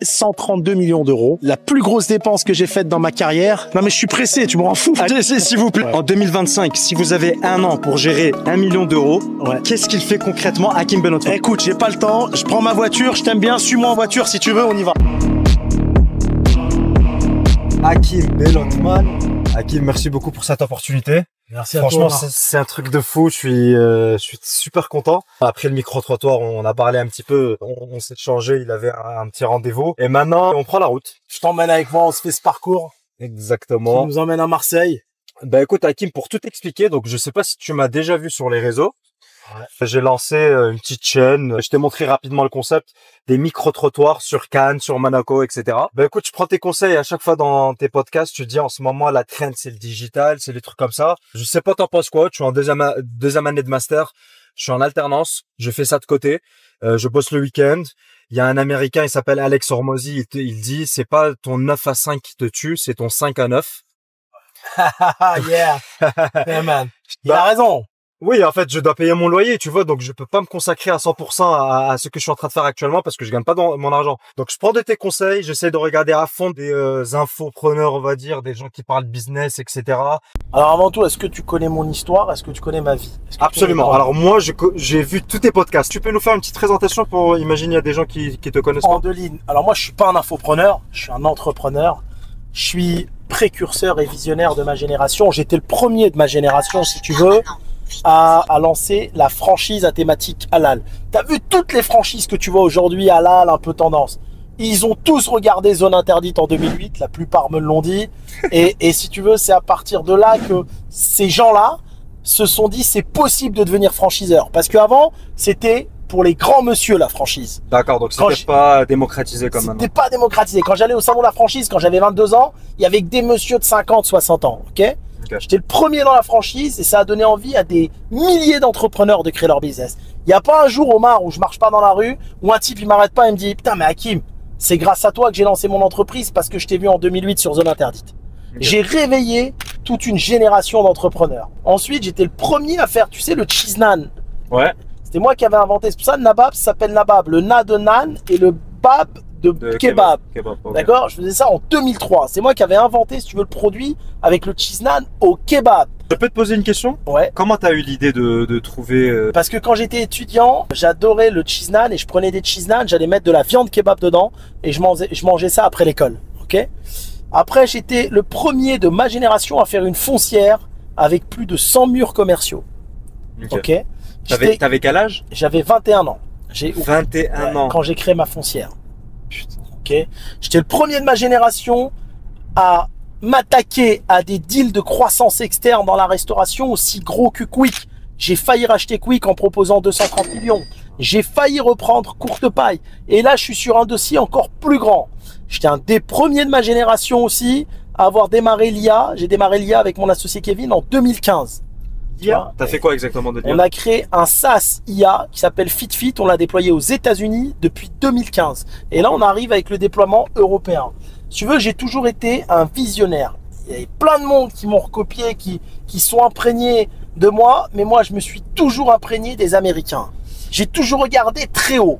132 millions d'euros. La plus grosse dépense que j'ai faite dans ma carrière. Non mais je suis pressé, tu me rends fou. S'il vous plaît. En 2025, si vous avez un an pour gérer 1 million d'euros, qu'est-ce qu'il fait concrètement Hakim Ben Othman? Écoute, j'ai pas le temps, je prends ma voiture, je t'aime bien, suis-moi en voiture si tu veux, on y va. Hakim Ben Othman. Hakim, merci beaucoup pour cette opportunité. Merci à Franchement, toi. c'est un truc de fou. Je suis super content. Après le micro-trottoir, on a parlé un petit peu. On s'est échangé. Il avait un petit rendez-vous. Et maintenant, on prend la route. Je t'emmène avec moi, on se fait ce parcours. Exactement. Qui nous emmène à Marseille. Bah écoute, Hakim, pour tout expliquer, donc je sais pas si tu m'as déjà vu sur les réseaux. Ouais. J'ai lancé une petite chaîne. Je t'ai montré rapidement le concept des micro-trottoirs sur Cannes, sur Monaco, etc. Ben écoute, je prends tes conseils à chaque fois dans tes podcasts. Tu dis en ce moment la trend c'est le digital, c'est des trucs comme ça. Je sais pas t'en penses quoi. Tu es en deuxième année de master. Je suis en alternance. Je fais ça de côté. Je bosse le week-end. Il y a un Américain, il s'appelle Alex Hormozy. Il dit c'est pas ton 9 à 5 qui te tue, c'est ton 5 à 9. Yeah. Yeah man. Il a raison. Oui, en fait, je dois payer mon loyer, tu vois, donc je peux pas me consacrer à 100% à ce que je suis en train de faire actuellement parce que je gagne pas mon argent. Donc, je prends de tes conseils, j'essaie de regarder à fond des infopreneurs, on va dire, des gens qui parlent business, etc. Alors, avant tout, est-ce que tu connais mon histoire? Est-ce que tu connais ma vie? Absolument. Alors, moi, j'ai vu tous tes podcasts. Tu peux nous faire une petite présentation pour imaginer il y a des gens qui te connaissent pas? En deux lignes. Alors, moi, je suis pas un infopreneur, je suis un entrepreneur. Je suis précurseur et visionnaire de ma génération. J'étais le premier de ma génération, si tu veux, à lancer la franchise à thématique halal. Tu as vu toutes les franchises que tu vois aujourd'hui halal, un peu tendance. Ils ont tous regardé Zone Interdite en 2008, la plupart me l'ont dit. Et si tu veux, c'est à partir de là que ces gens-là se sont dit c'est possible de devenir franchiseur. Parce qu'avant, c'était pour les grands monsieur la franchise. D'accord, donc c'était pas démocratisé comme maintenant. C'était pas démocratisé. Quand j'allais au salon de la franchise, quand j'avais 22 ans, il y avait que des messieurs de 50, 60 ans. Ok. J'étais le premier dans la franchise et ça a donné envie à des milliers d'entrepreneurs de créer leur business. Il n'y a pas un jour, Omar, où je marche pas dans la rue, où un type il m'arrête pas et me dit putain mais Hakim, c'est grâce à toi que j'ai lancé mon entreprise parce que je t'ai vu en 2008 sur Zone Interdite. J'ai réveillé toute une génération d'entrepreneurs. Ensuite, j'étais le premier à faire, tu sais, le cheese naan. Ouais. C'était moi qui avais inventé. C'est pour ça le nabab s'appelle nabab. Le na de nan et le bab de kebab. Okay. D'accord. Je faisais ça en 2003. C'est moi qui avais inventé, si tu veux, le produit avec le cheese naan au kebab. Je peux te poser une question? Ouais. Comment tu as eu l'idée de trouver Parce que quand j'étais étudiant, j'adorais le cheese naan et je prenais des cheese naan, j'allais mettre de la viande kebab dedans et je mangeais ça après l'école. Ok. Après, j'étais le premier de ma génération à faire une foncière avec plus de 100 murs commerciaux. Ok. T'avais quel âge? J'avais 21 ans. 21 ans. Quand j'ai créé ma foncière. Putain. Ok. J'étais le premier de ma génération à m'attaquer à des deals de croissance externe dans la restauration aussi gros que Quick. J'ai failli racheter Quick en proposant 230 millions. J'ai failli reprendre Courte Paille. Et là, je suis sur un dossier encore plus grand. J'étais un des premiers de ma génération aussi à avoir démarré l'IA. J'ai démarré l'IA avec mon associé Kevin en 2015. T'as fait quoi exactement de l'IA? On a créé un SaaS IA qui s'appelle FitFit. On l'a déployé aux États-Unis depuis 2015. Et là, on arrive avec le déploiement européen. Si tu veux, j'ai toujours été un visionnaire. Il y a plein de monde qui m'ont recopié, qui sont imprégnés de moi. Mais moi, je me suis toujours imprégné des Américains. J'ai toujours regardé très haut.